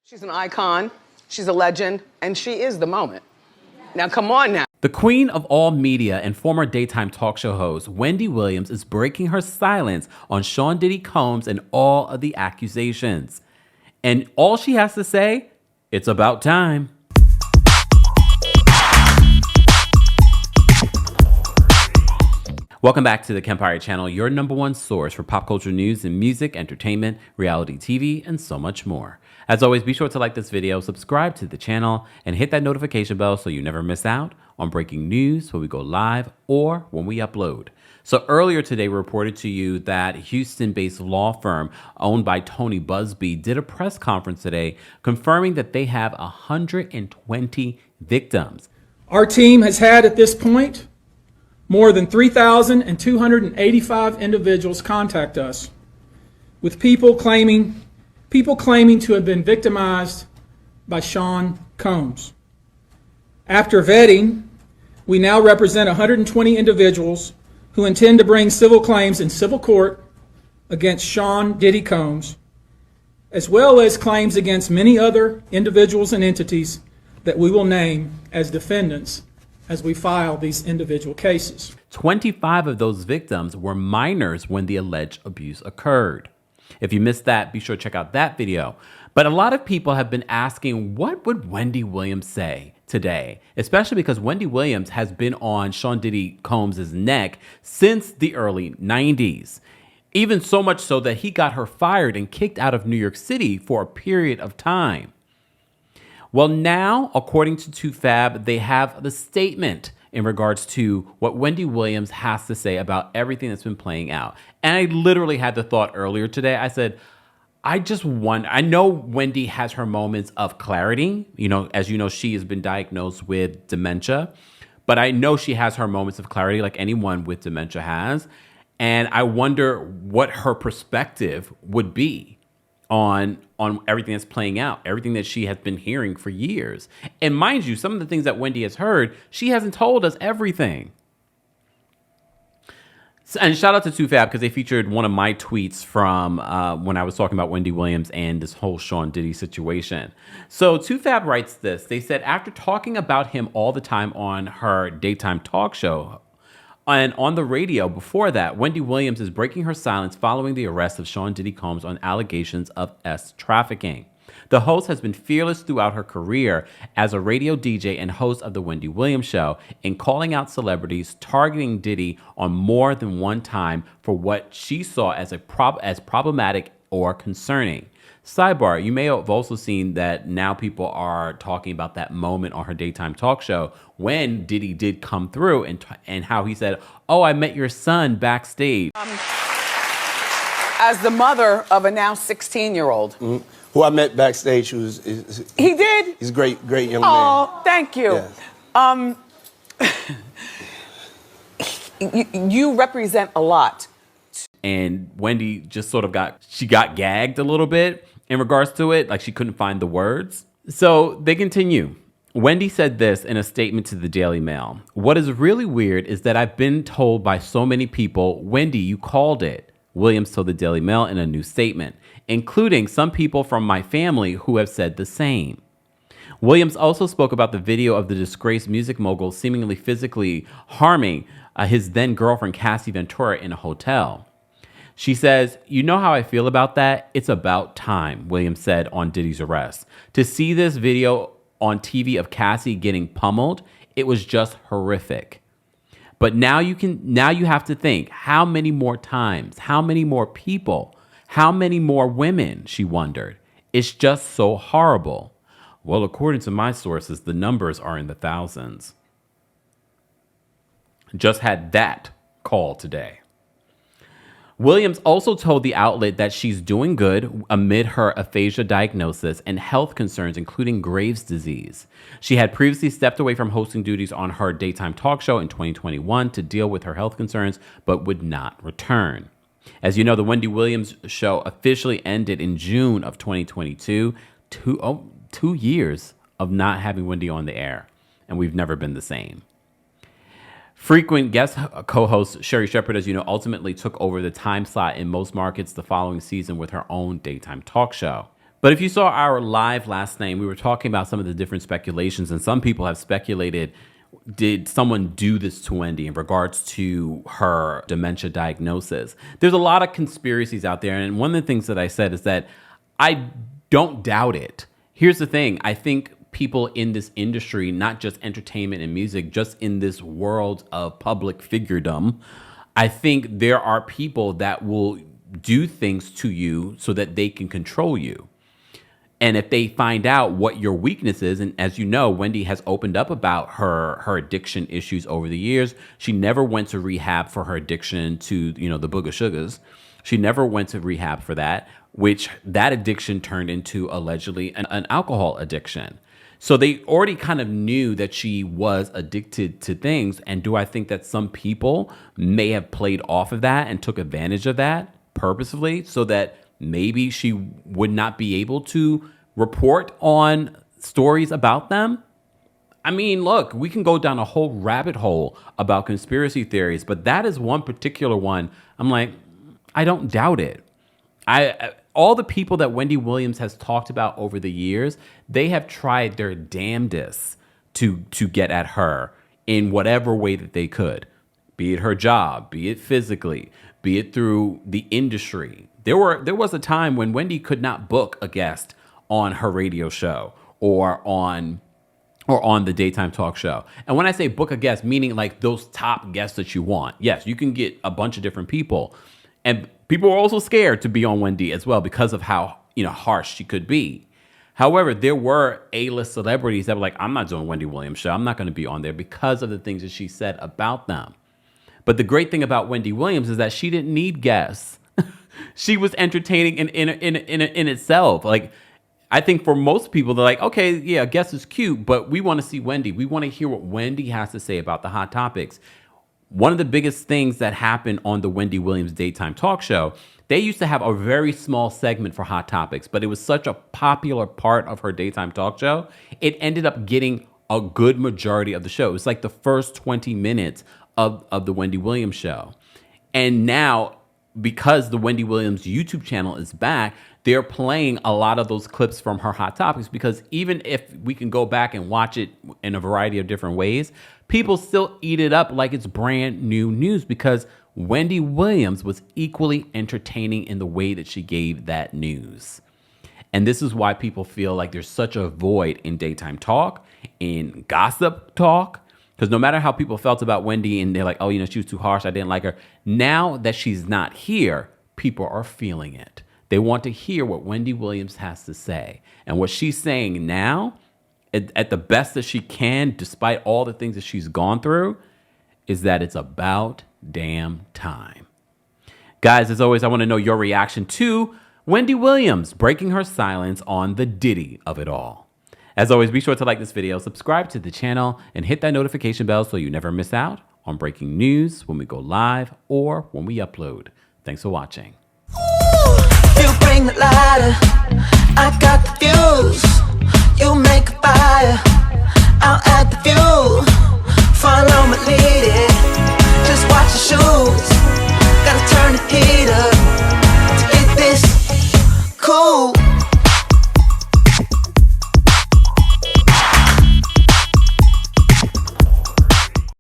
She's an icon, she's a legend, and she is the moment. Now, come on now. The queen of all media and former daytime talk show host, Wendy Williams, is breaking her silence on Sean Diddy Combs and all of the accusations. And all she has to say, it's about time. Welcome back to the Kempire channel, your #1 source for pop culture news and music, entertainment, reality TV, and so much more. As always, be sure to like this video, subscribe to the channel, and hit that notification bell so you never miss out on breaking news when we go live or when we upload. So earlier today, we reported to you that Houston-based law firm owned by Tony Busby did a press conference today confirming that they have 120 victims. Our team has had at this point more than 3,285 individuals contact us with people claiming to have been victimized by Sean Combs. After vetting, we now represent 120 individuals who intend to bring civil claims in civil court against Sean Diddy Combs, as well as claims against many other individuals and entities that we will name as defendants as we file these individual cases. 25 of those victims were minors when the alleged abuse occurred. If you missed that, be sure to check out that video. But a lot of people have been asking, what would Wendy Williams say today? Especially because Wendy Williams has been on Sean Diddy Combs' neck since the early 90s. Even so much so that he got her fired and kicked out of New York City for a period of time. Well, now, according to 2Fab, they have the statement in regards to what Wendy Williams has to say about everything that's been playing out. And I literally had the thought earlier today. I said, I know Wendy has her moments of clarity. You know, as you know, she has been diagnosed with dementia, but I know she has her moments of clarity like anyone with dementia has. And I wonder what her perspective would be on everything that's playing out, everything that she has been hearing for years. And mind you, some of the things that Wendy has heard, she hasn't told us everything. And shout out to 2Fab because they featured one of my tweets from when I was talking about Wendy Williams and this whole Sean Diddy situation. So 2Fab writes this. They said, after talking about him all the time on her daytime talk show, and on the radio before that, Wendy Williams is breaking her silence following the arrest of Sean Diddy Combs on allegations of trafficking. The host has been fearless throughout her career as a radio DJ and host of The Wendy Williams Show in calling out celebrities, targeting Diddy on more than one time for what she saw as problematic or concerning. Sidebar, you may have also seen that now people are talking about that moment on her daytime talk show when Diddy did come through and how he said, oh, I met your son backstage. As the mother of a now 16-year-old. Mm-hmm. Who I met backstage, he did? He's a great young man. Oh, thank you. Yeah. You represent a lot. And Wendy just sort of got gagged a little bit in regards to it, like she couldn't find the words. So they continue. Wendy said this in a statement to the Daily Mail. What is really weird is that I've been told by so many people, Wendy, you called it. Williams told the Daily Mail in a new statement, including some people from my family who have said the same. Williams also spoke about the video of the disgraced music mogul seemingly physically harming his then girlfriend Cassie Ventura in a hotel. She says, you know how I feel about that? It's about time, Williams said on Diddy's arrest. To see this video on TV of Cassie getting pummeled, it was just horrific. But now you have to think, how many more times, how many more people, how many more women, she wondered. It's just so horrible. Well, according to my sources, the numbers are in the thousands. Just had that call today. Williams also told the outlet that she's doing good amid her aphasia diagnosis and health concerns, including Graves' disease. She had previously stepped away from hosting duties on her daytime talk show in 2021 to deal with her health concerns, but would not return. As you know, the Wendy Williams Show officially ended in June of 2022, 2 years of not having Wendy on the air, and we've never been the same. Frequent guest co-host Sherri Shepherd, as you know, ultimately took over the time slot in most markets the following season with her own daytime talk show. But if you saw our live last night, we were talking about some of the different speculations, and some people have speculated, did someone do this to Wendy in regards to her dementia diagnosis? There's a lot of conspiracies out there, and one of the things that I said is that I don't doubt it. Here's the thing. I think people in this industry, not just entertainment and music, just in this world of public figuredom, I think there are people that will do things to you so that they can control you. And if they find out what your weakness is, and as you know, Wendy has opened up about her addiction issues over the years. She never went to rehab for her addiction to, the booger sugars. She never went to rehab for that, which that addiction turned into allegedly an alcohol addiction. So they already kind of knew that she was addicted to things. And do I think that some people may have played off of that and took advantage of that purposefully so that maybe she would not be able to report on stories about them? I mean, look, we can go down a whole rabbit hole about conspiracy theories, but that is one particular one. I'm like, I don't doubt it. All the people that Wendy Williams has talked about over the years, they have tried their damnedest to get at her in whatever way that they could, be it her job, be it physically, be it through the industry. There was a time when Wendy could not book a guest on her radio show or on the daytime talk show. And when I say book a guest, meaning like those top guests that you want. Yes, you can get a bunch of different people. And people were also scared to be on Wendy as well because of how, harsh she could be. However, there were A-list celebrities that were like, I'm not doing Wendy Williams' show. I'm not going to be on there because of the things that she said about them. But the great thing about Wendy Williams is that she didn't need guests. She was entertaining in itself. Like, I think for most people, they're like, okay, yeah, a guest is cute, but we want to see Wendy. We want to hear what Wendy has to say about the hot topics. One of the biggest things that happened on the Wendy Williams daytime talk show, they used to have a very small segment for hot topics, but it was such a popular part of her daytime talk show, it ended up getting a good majority of the show. It was like the first 20 minutes of the Wendy Williams show. And now, because the Wendy Williams YouTube channel is back, they're playing a lot of those clips from her hot topics, because even if we can go back and watch it in a variety of different ways, people still eat it up like it's brand new news, because Wendy Williams was equally entertaining in the way that she gave that news. And this is why people feel like there's such a void in daytime talk, in gossip talk, because no matter how people felt about Wendy and they're like, oh, she was too harsh, I didn't like her. Now that she's not here, people are feeling it. They want to hear what Wendy Williams has to say. And what she's saying now, at the best that she can, despite all the things that she's gone through, is that it's about damn time. Guys, as always, I want to know your reaction to Wendy Williams breaking her silence on the Diddy of it all. As always, be sure to like this video, subscribe to the channel, and hit that notification bell so you never miss out on breaking news when we go live or when we upload. Thanks for watching. You bring the lighter, I got the fuse. You make a fire, I'll add the fuel. Follow my lead, just watch your shoes. Gotta turn the heat up to get this cool.